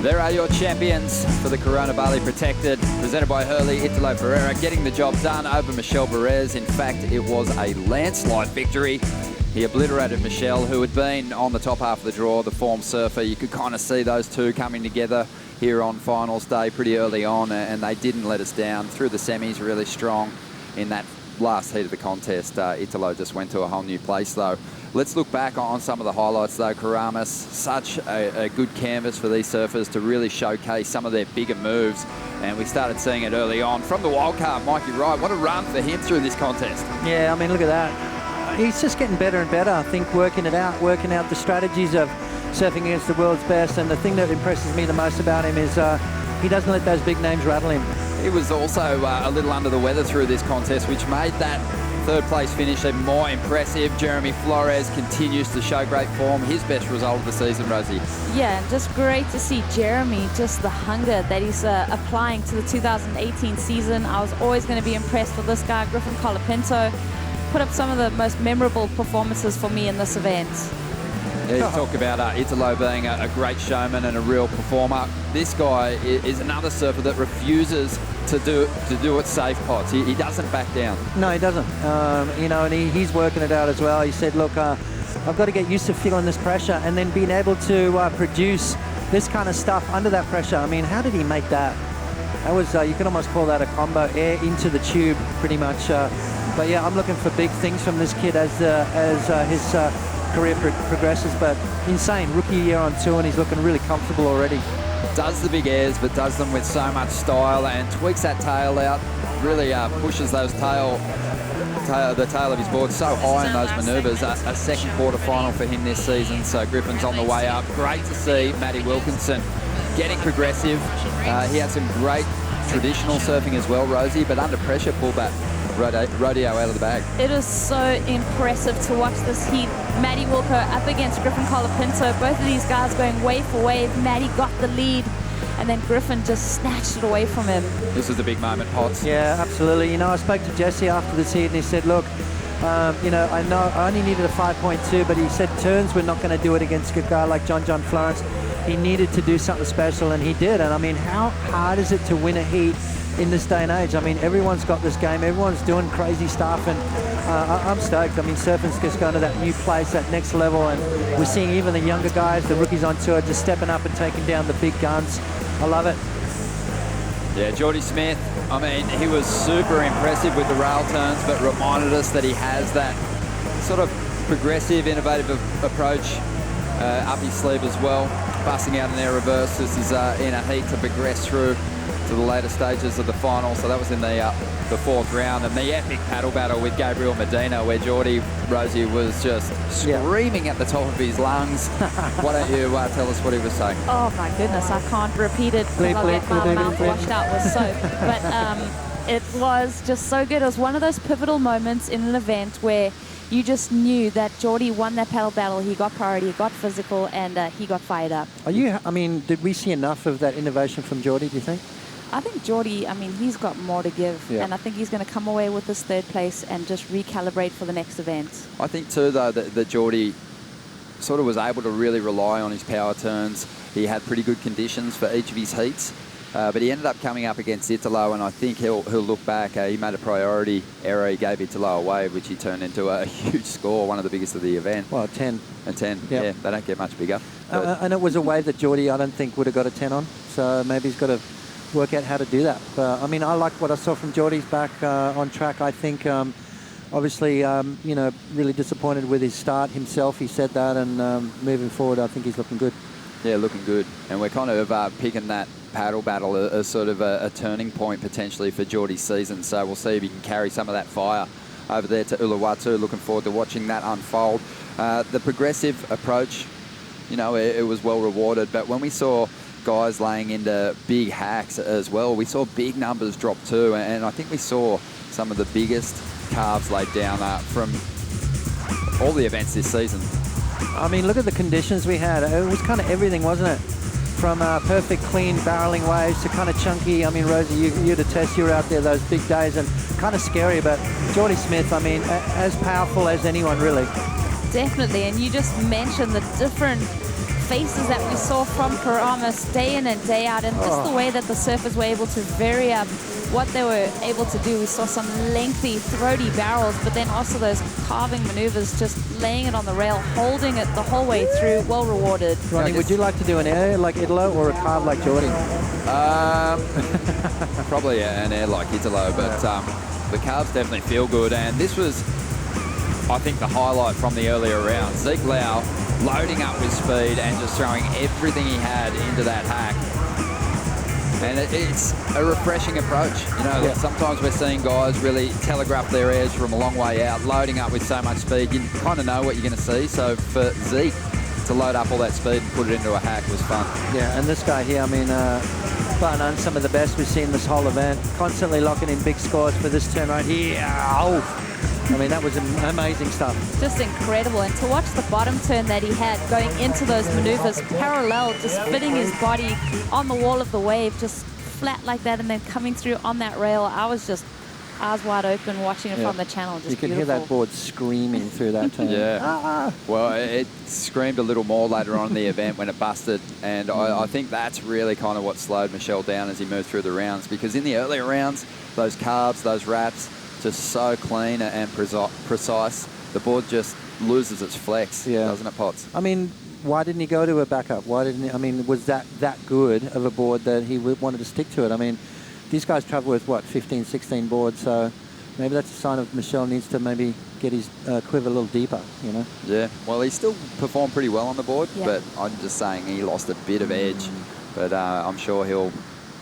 There are your champions for the Corona Bali Protected, presented by Hurley. Italo Ferreira getting the job done over Michelle Perez. In fact, it was a landslide victory. He obliterated Michelle, who had been on the top half of the draw, the form surfer. You could kind of see those two coming together here on finals day pretty early on, and they didn't let us down. Through the semis, really strong in that last heat of the contest. Italo just went to a whole new place, though. Let's look back on some of the highlights, though. Karamas, such a good canvas for these surfers to really showcase some of their bigger moves. And we started seeing it early on. From the wildcard, Mikey Wright, what a run for him through this contest. Yeah, I mean, look at that. He's just getting better and better, I think, working out the strategies of surfing against the world's best. And the thing that impresses me the most about him is he doesn't let those big names rattle him. He was also a little under the weather through this contest, which made that third place finish even more impressive. Jeremy Flores continues to show great form. His best result of the season, Rosie. Yeah, just great to see Jeremy, just the hunger that he's applying to the 2018 season. I was always going to be impressed with this guy. Griffin Colapinto put up some of the most memorable performances for me in this event. Yeah, you talk about Italo being a great showman and a real performer. This guy is another surfer that refuses to do it safe pots. He doesn't back down. No, he doesn't. You know, and he's working it out as well. He said, look, I've got to get used to feeling this pressure and then being able to produce this kind of stuff under that pressure. I mean, how did he make that? That was, you can almost call that a combo, air into the tube, pretty much. But yeah, I'm looking for big things from this kid as his career progresses, but insane. Rookie year on tour, and he's looking really comfortable already. Does the big airs, but does them with so much style and tweaks that tail out. Really pushes those the tail of his board so high in those manoeuvres. A second quarter final for him this season, so Griffin's on the way up. Great to see Matty Wilkinson getting progressive. He had some great traditional surfing as well, Rosie, but under pressure pulled that rodeo out of the bag. It is so impressive to watch this heat. Matty Wilco up against Griffin Colapinto. Both of these guys going wave for wave. Matty got the lead, and then Griffin just snatched it away from him. This was the big moment, Potts. Yeah, absolutely. You know, I spoke to Jesse after this heat, and he said, look, you know I only needed a 5.2, but he said turns we're not going to do it against a guy like John Florence. He needed to do something special, and he did. And I mean, how hard is it to win a heat in this day and age? I mean, everyone's got this game, everyone's doing crazy stuff, and I'm stoked. I mean, surfing's just going to that new place, that next level, and we're seeing even the younger guys, the rookies on tour, just stepping up and taking down the big guns. I love it. Yeah, Jordy Smith, I mean, he was super impressive with the rail turns, but reminded us that he has that sort of progressive, innovative approach up his sleeve as well. Busting out an air reverse. This is in a heat to progress through to the later stages of the final. So that was in the fourth round. And the epic paddle battle with Gabriel Medina, where Jordy, Rosie, was just screaming at the top of his lungs. Why don't you tell us what he was saying? Oh my goodness, I can't repeat it because I'll get my mouth washed out with soap. But it was just so good. It was one of those pivotal moments in an event where you just knew that Jordy won that paddle battle. He got priority, he got physical, and he got fired up. I mean, did we see enough of that innovation from Jordy, do you think? I think Jordy, I mean, he's got more to give, and I think he's going to come away with this third place and just recalibrate for the next event. I think too, though, that Jordy sort of was able to really rely on his power turns. He had pretty good conditions for each of his heats, but he ended up coming up against Italo, and I think he'll look back. He made a priority error. He gave Italo a wave, which he turned into a huge score, one of the biggest of the event. Well, 10. A 10, yeah, they don't get much bigger. And it was a wave that Jordy, I don't think, would have got a 10 on, so maybe he's got to work out how to do that. But I mean, I like what I saw from Jordy's back on track. I think, obviously, you know, really disappointed with his start himself. He said that, and moving forward, I think he's looking good. Yeah, looking good. And we're kind of picking that paddle battle as sort of a turning point potentially for Jordy's season. So we'll see if he can carry some of that fire over there to Uluwatu. Looking forward to watching that unfold. The progressive approach, you know, it was well rewarded. But when we saw guys laying into big hacks as well, we saw big numbers drop too. And I think we saw some of the biggest calves laid down from all the events this season. I mean, look at the conditions we had. It was kind of everything, wasn't it? From perfect, clean, barreling waves to kind of chunky. I mean, Rosie, you'd attest, you were out there those big days, and kind of scary. But Jordy Smith, I mean, as powerful as anyone, really. Definitely, and you just mentioned the different faces that we saw from Karamas day in and day out, and just the way that the surfers were able to vary up what they were able to do. We saw some lengthy, throaty barrels, but then also those carving maneuvers, just laying it on the rail, holding it the whole way through, well rewarded. Ronnie, would you like to do an air like Italo or a carve like Jordy? Probably an air like Italo, but the carves definitely feel good, and this was, I think, the highlight from the earlier round. Zeke Lau loading up with speed and just throwing everything he had into that hack. And it's a refreshing approach. You know, sometimes we're seeing guys really telegraph their airs from a long way out, loading up with so much speed. You kind of know what you're going to see. So for Zeke to load up all that speed and put it into a hack was fun. Yeah, and this guy here, I mean, bar none, some of the best we've seen this whole event. Constantly locking in big scores for this turn right here. I mean, that was amazing stuff. Just incredible. And to watch the bottom turn that he had going into those maneuvers, parallel, just fitting his body on the wall of the wave, just flat like that, and then coming through on that rail. I was just eyes wide open watching it from the channel. Just you can hear that board screaming through that turn. Well, it screamed a little more later on in the event when it busted, and I think that's really kind of what slowed Michel down as he moved through the rounds, because in the earlier rounds, those carbs, those wraps, just so clean and precise. The board just loses its flex, doesn't it, Potts? I mean, why didn't he go to a backup? Why didn't he? I mean, was that good of a board that he wanted to stick to it? I mean, these guys travel with, what, 15, 16 boards, so maybe that's a sign of Michel needs to maybe get his quiver a little deeper, you know? Yeah, well, he still performed pretty well on the board, but I'm just saying he lost a bit of edge. But I'm sure he'll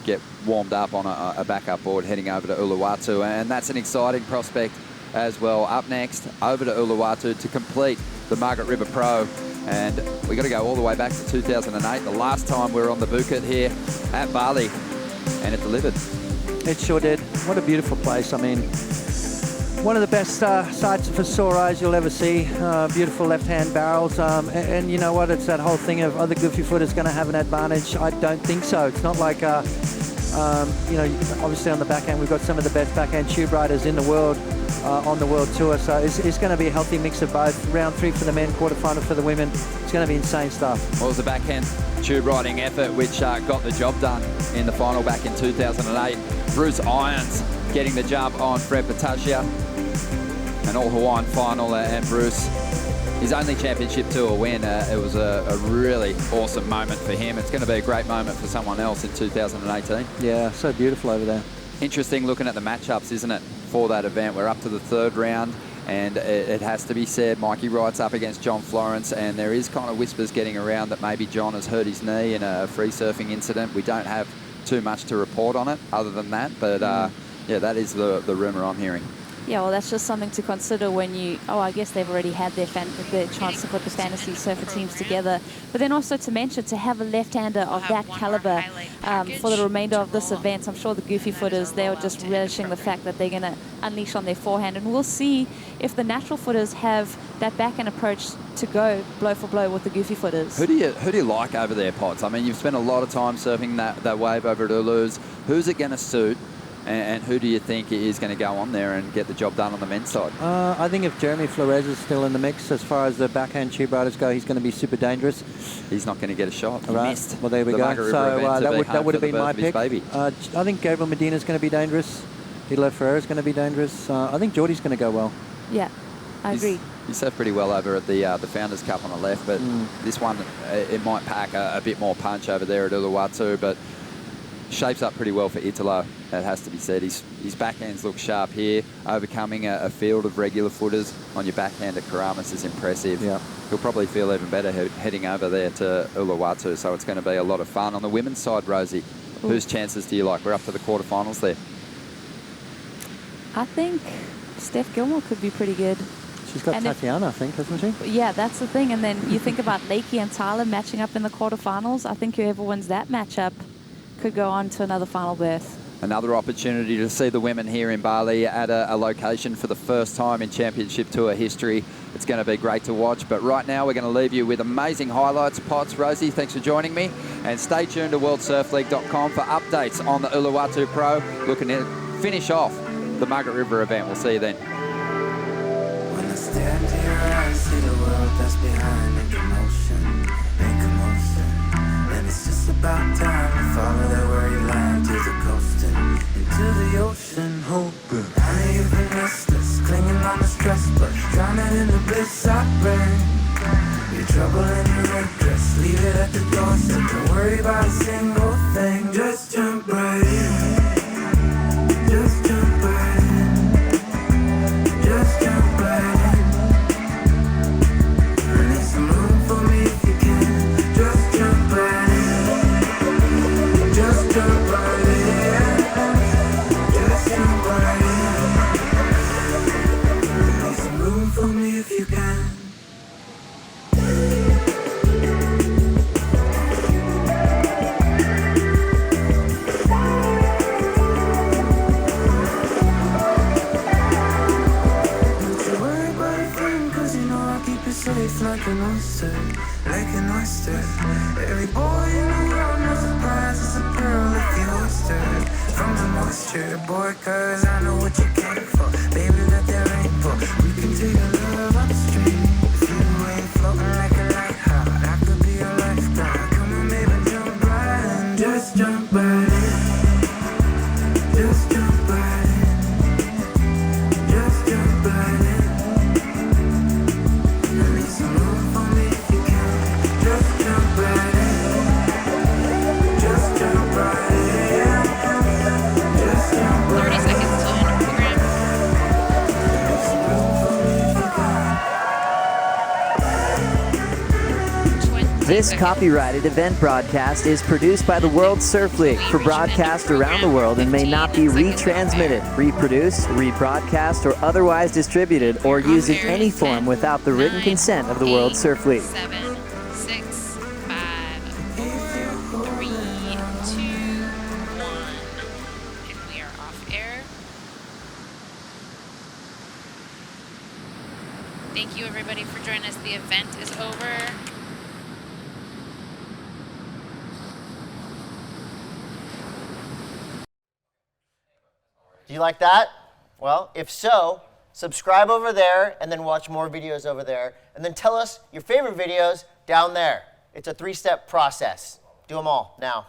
get warmed up on a backup board heading over to Uluwatu, and that's an exciting prospect as well. Up next, over to Uluwatu to complete the Margaret River Pro, and we got to go all the way back to 2008, the last time we were on the Bukit here at Bali, and it delivered. It sure did. What a beautiful place. I mean, one of the best sights for sore eyes you'll ever see. Beautiful left-hand barrels. And you know what? It's that whole thing of, are the goofy footers going to have an advantage? I don't think so. It's not like, you know, obviously on the backhand, we've got some of the best backhand tube riders in the world on the World Tour. So it's going to be a healthy mix of both. Round 3 for the men, quarterfinal for the women. It's going to be insane stuff. Well, it was a backhand tube riding effort which got the job done in the final back in 2008. Bruce Irons getting the jump on Fred Patasia. An all-Hawaiian final, and Bruce, his only championship tour win. It was a really awesome moment for him. It's going to be a great moment for someone else in 2018. Yeah, so beautiful over there. Interesting looking at the matchups, isn't it, for that event? We're up to the 3rd round, and it has to be said, Mikey Wright's up against John Florence, and there is kind of whispers getting around that maybe John has hurt his knee in a free surfing incident. We don't have too much to report on it other than that, but yeah, that is the rumour I'm hearing. Yeah, well, that's just something to consider when you... Oh, I guess they've already had their chance to put the fantasy surfer teams together. But then also to mention, to have a left-hander of that caliber for the remainder of this event, I'm sure the goofy footers, they're just relishing the fact that they're going to unleash on their forehand. And we'll see if the natural footers have that backhand approach to go blow for blow with the goofy footers. Who do you like over there, Potts? I mean, you've spent a lot of time surfing that wave over at Ulu's. Who's it going to suit? And who do you think is going to go on there and get the job done on the men's side? I think if Jeremy Flores is still in the mix, as far as the backhand tube riders go, he's going to be super dangerous. He's not going to get a shot. He missed. Well, there we go. So that would have been my pick. Baby. I think Gabriel Medina is going to be dangerous. Italo Ferreira is going to be dangerous. I think Jordy's going to go well. Yeah, I agree. He surfed pretty well over at the Founders Cup on the left, but this one, it might pack a bit more punch over there at Uluwatu, but shapes up pretty well for Italo, that has to be said. His backhands look sharp here. Overcoming a field of regular footers on your backhand at Karamas is impressive. Yeah. He'll probably feel even better heading over there to Uluwatu, so it's going to be a lot of fun. On the women's side, Rosie, whose chances do you like? We're up to the quarterfinals there. I think Steph Gilmore could be pretty good. She's got Tatiana, I think, hasn't she? Yeah, that's the thing. And then you think about Lakey and Tyler matching up in the quarterfinals. I think whoever wins that matchup could go on to another final berth. Another opportunity to see the women here in Bali at a location for the first time in Championship Tour history. It's going to be great to watch, but right now we're going to leave you with amazing highlights. Potts, Rosie, thanks for joining me, and stay tuned to worldsurfleague.com for updates on the Uluwatu Pro, looking to finish off the Margaret River event. We'll see you then. When I stand here, I see the world that's behind the commotion. about time to follow that worried line to the coast and into the ocean, hoping. I know you've been restless, clinging on the stress, but drowning in the bliss I bring. Your trouble and your headdress, leave it at the doorstep. Don't worry about a single thing, just jump right in. Just jump right in. Just jump right in. I need some room for me if you can. Just jump right in. Just jump right in. Just jump right in. I need some room for me if you can. Safe like an oyster, like an oyster. Every boy in the world knows the prize is a pearl if you oyster. From the moisture, boy, cause I know what you came for. Baby, let that rain pour. We can take a love upstream. If you ain't floating like a lighthouse, I could be your lifeguard. Come on, baby, jump right in. Just jump right in. Just jump right in. Just jump right in. Some room for me if you can. Just jump right in. Just jump right in. Just jump right in. 30 seconds till end of program. Some room for me if you can. This copyrighted event broadcast is produced by the World Surf League for broadcast around the world and may not be retransmitted, reproduced, rebroadcast, or otherwise distributed or used in any form without the written consent of the World Surf League. 7, 6, 5, 4, 3, 2, 1. And we are off air. Thank you, everybody, for joining us. The event is over. Do you like that? Well, if so, subscribe over there and then watch more videos over there. And then tell us your favorite videos down there. It's a 3-step process. Do them all now.